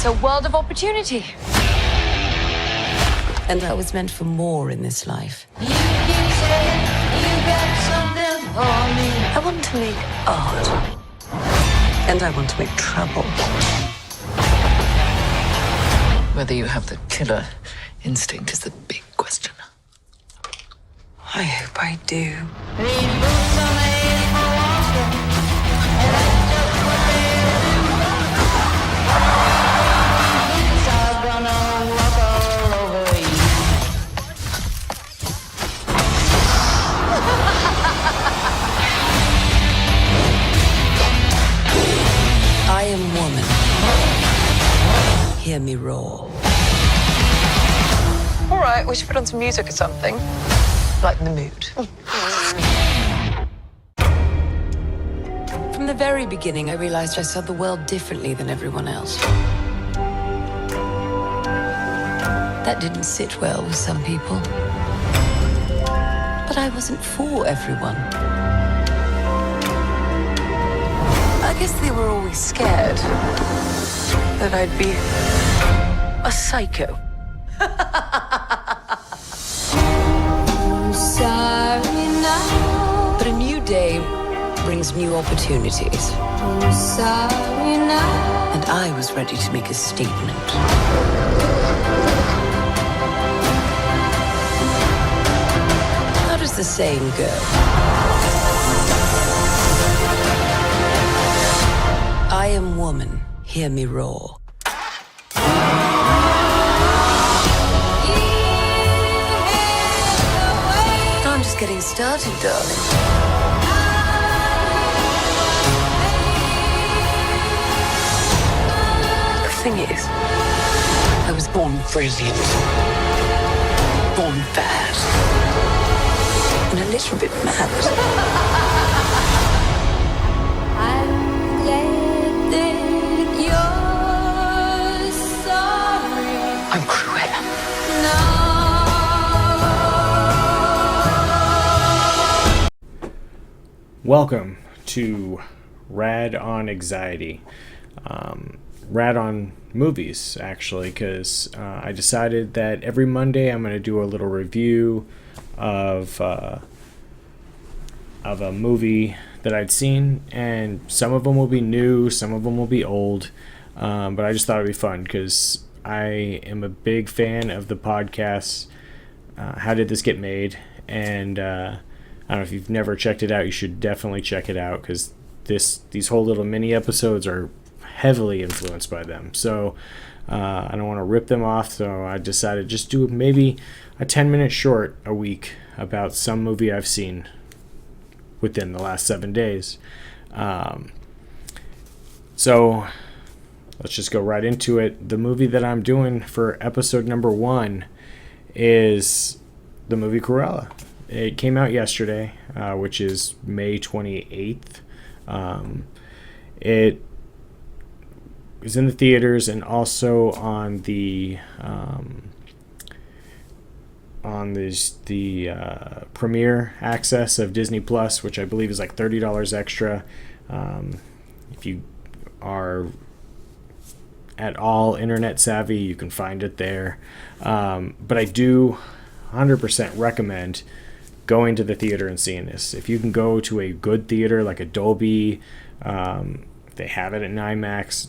a world of opportunity. And I was meant for more in this life. You keep saying you got something for me. I want to make art. And I want to make trouble. Whether you have the killer instinct is the big question. I hope I do. These boots are made for walking, and that's just what they do. So I'm gonna walk all over you. I am woman. Hear me roar. All right, we should put on some music or something. Lighten the mood. From the very beginning, I realized I saw the world differently than everyone else. That didn't sit well with some people. But I wasn't for everyone. I guess they were always scared that I'd be a psycho. Sorry now. But a new day brings new opportunities. I'm sorry now. And I was ready to make a statement. How does the saying go? I am woman, hear me roar. I'm just getting started, darling. The thing is, I was born brilliant, born bad, and a little bit mad. I'm glad that you're sorry. I'm Cruella. No. Welcome to Rad On Anxiety. Rad On Movies, actually, because I decided that every Monday I'm going to do a little review of a movie that I'd seen, and some of them will be new, some of them will be old, but I just thought it'd be fun because I am a big fan of the podcast How Did This Get Made? And I don't know if you've never checked it out, you should definitely check it out because these whole little mini episodes are heavily influenced by them. So I don't want to rip them off, so I decided just do maybe a 10-minute short a week about some movie I've seen within the last 7 days. So let's just go right into it. The movie that I'm doing for episode number 1 is the movie Cruella. It came out yesterday, which is May 28th. It is in the theaters and also on the premiere access of Disney Plus, which I believe is like $30 extra. If you are at all internet savvy, you can find it there. But I do 100% recommend going to the theater and seeing this. If you can go to a good theater like a Dolby, they have it at IMAX,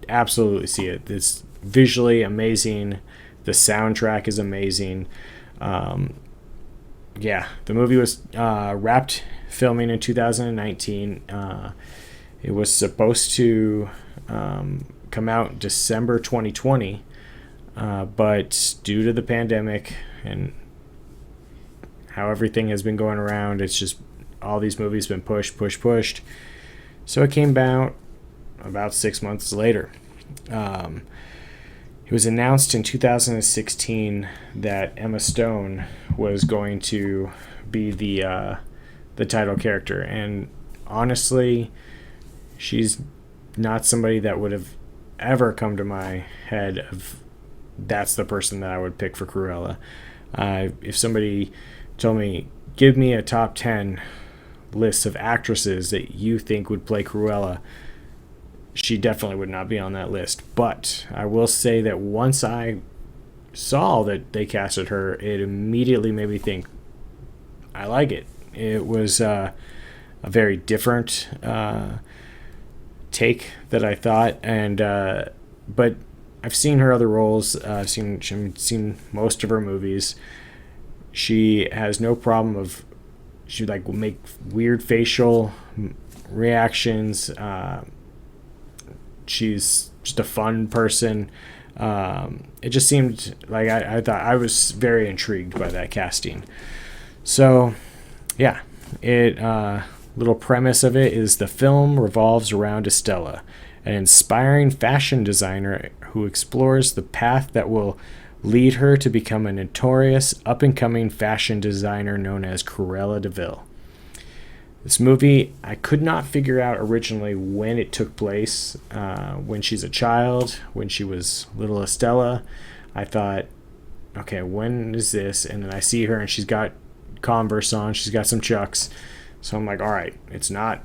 absolutely see it. It's visually amazing. The soundtrack is amazing. The movie was wrapped filming in 2019. It was supposed to come out December 2020, but due to the pandemic and how everything has been going around, it's just all these movies been pushed. So it came out about 6 months later. It was announced in 2016 that Emma Stone was going to be the title character, and honestly, she's not somebody that would have ever come to my head of that's the person that I would pick for Cruella. If somebody told me, give me a top 10 list of actresses that you think would play Cruella, she definitely would not be on that list. But I will say that once I saw that they casted her, it immediately made me think, I like it. It was a very different take that I thought, and but I've seen her other roles. I've seen most of her movies. She has no problem of, she like will make weird facial reactions. She's just a fun person. It just seemed like I thought I was very intrigued by that casting. So, yeah, little premise of it is the film revolves around Estella, an inspiring fashion designer who explores the path that will lead her to become a notorious up-and-coming fashion designer known as Cruella de Vil. This movie, I could not figure out originally when it took place. When she's a child, when she was little Estella, I thought, okay, when is this? And then I see her and she's got Converse on, she's got some Chucks. So I'm like, all right, it's not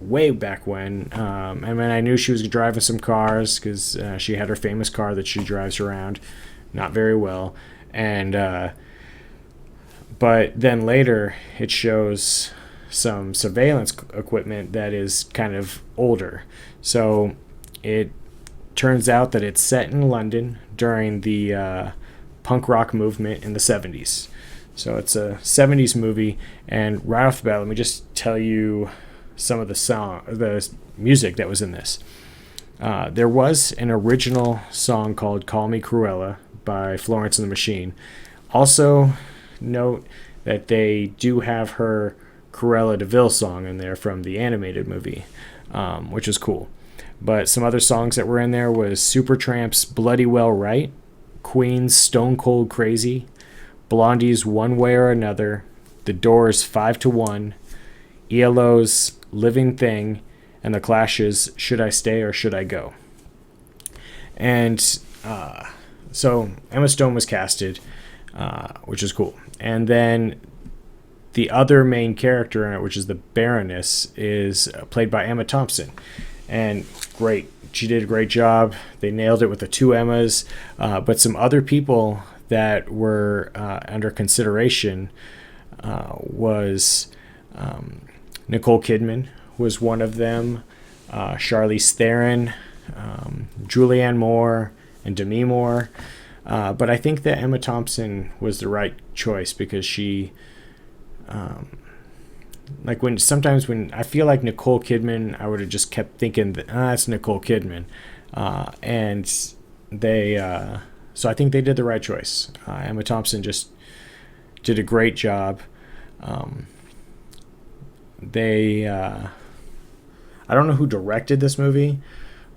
way back when. And then I knew she was driving some cars because she had her famous car that she drives around, not very well. And but then later it shows some surveillance equipment that is kind of older. So it turns out that it's set in London during the punk rock movement in the 70s. So it's a 70s movie, and right off the bat, let me just tell you some of the music that was in this. There was an original song called Call Me Cruella by Florence and the Machine. Also note that they do have her Cruella de Vil song in there from the animated movie, which is cool. But some other songs that were in there was Supertramp's Bloody Well Right, Queen's Stone Cold Crazy, Blondie's One Way or Another, The Doors' 5 to 1, ELO's Living Thing, and The Clash's Should I Stay or Should I Go? And so Emma Stone was casted, which is cool. And then the other main character in it, which is the Baroness, is played by Emma Thompson. And great. She did a great job. They nailed it with the two Emmas. But some other people that were under consideration was Nicole Kidman was one of them, Charlize Theron, Julianne Moore, and Demi Moore. But I think that Emma Thompson was the right choice because she, sometimes when I feel like Nicole Kidman, I would have just kept thinking that it's Nicole Kidman, and they. So I think they did the right choice. Emma Thompson just did a great job. I don't know who directed this movie,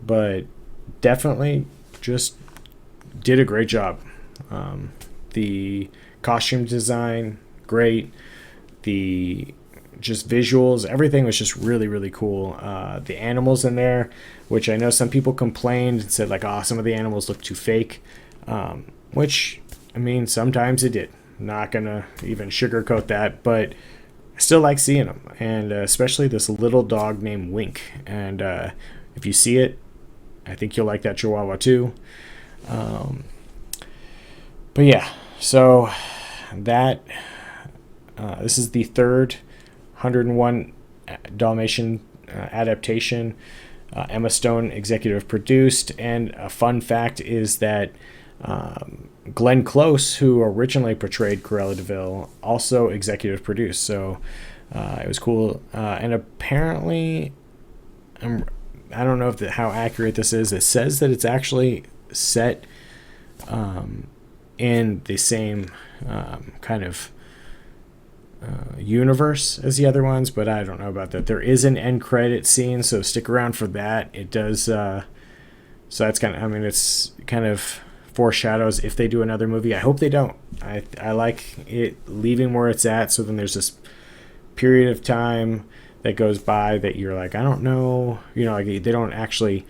but definitely just did a great job. The costume design, great. The just visuals, everything was just really, really cool. The animals in there, which I know some people complained and said like, some of the animals look too fake. Which, I mean, sometimes it did. Not gonna even sugarcoat that, but I still like seeing them, and especially this little dog named Wink. And if you see it, I think you'll like that Chihuahua too. But yeah, so that this is the third 101 Dalmatian adaptation. Emma Stone executive produced, and a fun fact is that Glenn Close, who originally portrayed Cruella de Vil, also executive produced. So it was cool. And apparently, I don't know how accurate this is. It says that it's actually set in the same kind of universe as the other ones, but I don't know about that. There is an end credit scene, so stick around for that. It does. So that's kind of. I mean, it's kind of foreshadows if they do another movie. I hope they don't. I like it leaving where it's at, so then there's this period of time that goes by that you're like, I don't know, like they don't actually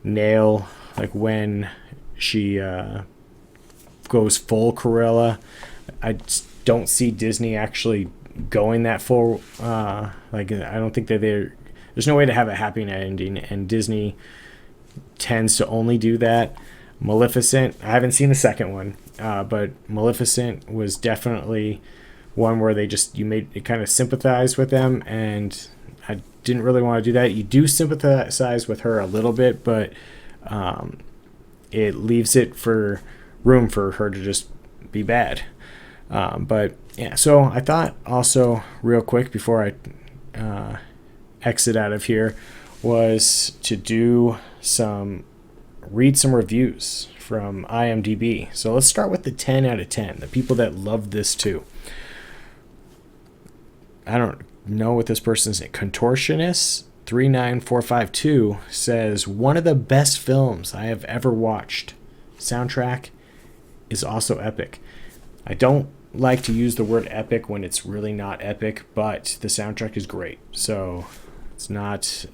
nail like when she goes full Cruella. I just don't see Disney actually going that full. I don't think that there's no way to have a happy ending, and Disney tends to only do that. Maleficent, I haven't seen the second one, but Maleficent was definitely one where you kind of sympathize with them, and I didn't really want to do that. You do sympathize with her a little bit, but it leaves it for room for her to just be bad. But yeah, so I thought also real quick before I exit out of here was to read some reviews from IMDB. So let's start with the 10 out of 10, the people that love this too. I don't know what this person's name. Contortionist 39452 says, one of the best films I have ever watched. Soundtrack is also epic. I don't like to use the word epic when it's really not epic, but the soundtrack is great. So it's not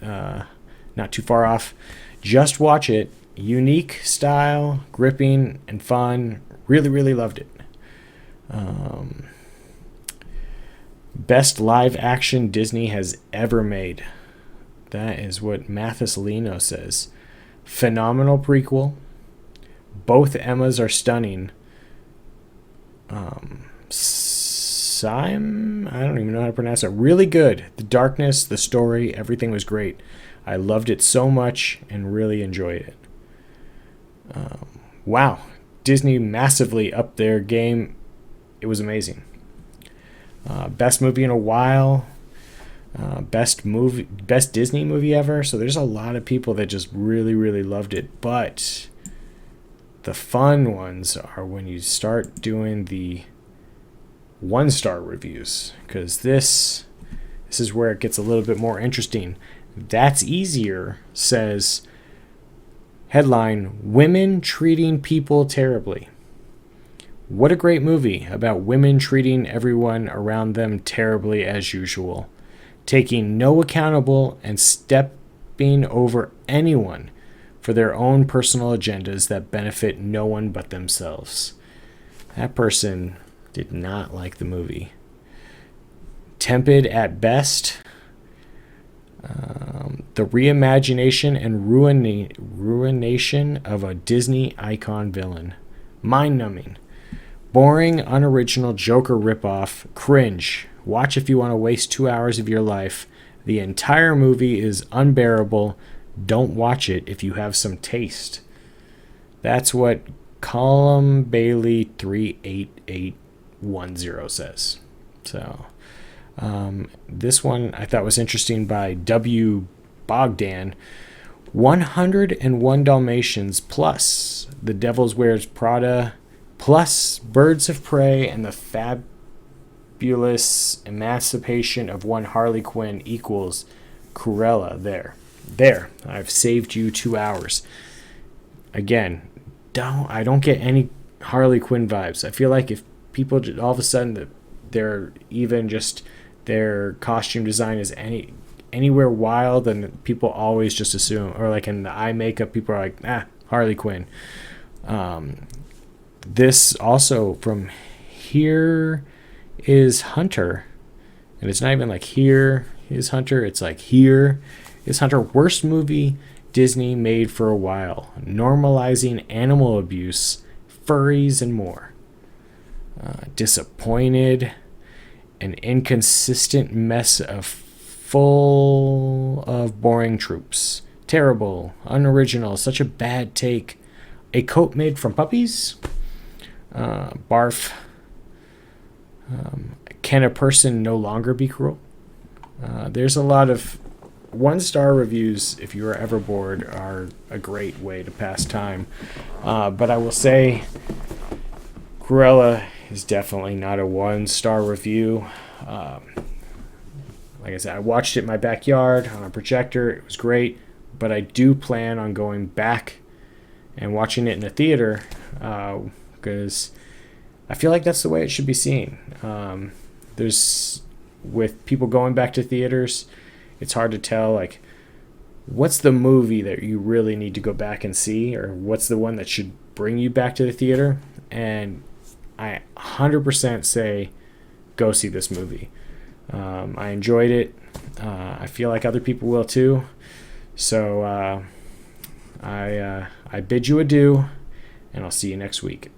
too far off. Just watch it. Unique style, gripping, and fun. Really, really loved it. Best live action Disney has ever made. That is what Mathis Lino says. Phenomenal prequel. Both Emmas are stunning. Sim, I don't even know how to pronounce it. Really good. The darkness, the story, everything was great. I loved it so much and really enjoyed it. Wow. Disney massively upped their game. It was amazing. Best movie in a while. Best Disney movie ever. So there's a lot of people that just really, really loved it. But the fun ones are when you start doing the 1-star reviews, because this is where it gets a little bit more interesting. That's Easier says, headline, Women Treating People Terribly. What a great movie about women treating everyone around them terribly as usual, taking no accountable and stepping over anyone for their own personal agendas that benefit no one but themselves. That person did not like the movie. Tepid at best. The reimagination and ruination of a Disney icon villain. Mind-numbing. Boring, unoriginal Joker ripoff. Cringe. Watch if you want to waste 2 hours of your life. The entire movie is unbearable. Don't watch it if you have some taste. That's what Colum Bailey 38810 says. So this one I thought was interesting by W. Bogdan. 101 Dalmatians plus The Devil's Wears Prada plus Birds of Prey and the Fabulous Emancipation of One Harley Quinn equals Cruella. There, I've saved you 2 hours. Again, I don't get any Harley Quinn vibes. I feel like if people all of a sudden they're even just their costume design is anywhere wild, and people always just assume, or like in the eye makeup, people are like, Harley Quinn. This also from Here Is Hunter, and it's not even like Here Is Hunter, it's like Here Is Hunter. Worst movie Disney made for a while, normalizing animal abuse, furries, and more. Disappointed, an inconsistent mess of full of boring tropes. Terrible, unoriginal, such a bad take. A coat made from puppies. Barf. Can a person no longer be cruel? There's a lot of 1-star reviews, if you are ever bored, are a great way to pass time. But I will say Cruella is definitely not a 1-star review. Like I said, I watched it in my backyard on a projector. It was great, but I do plan on going back and watching it in a theater because I feel like that's the way it should be seen. With people going back to theaters, it's hard to tell, like, what's the movie that you really need to go back and see, or what's the one that should bring you back to the theater. And I 100% say go see this movie. I enjoyed it. I feel like other people will too. So I bid you adieu, and I'll see you next week.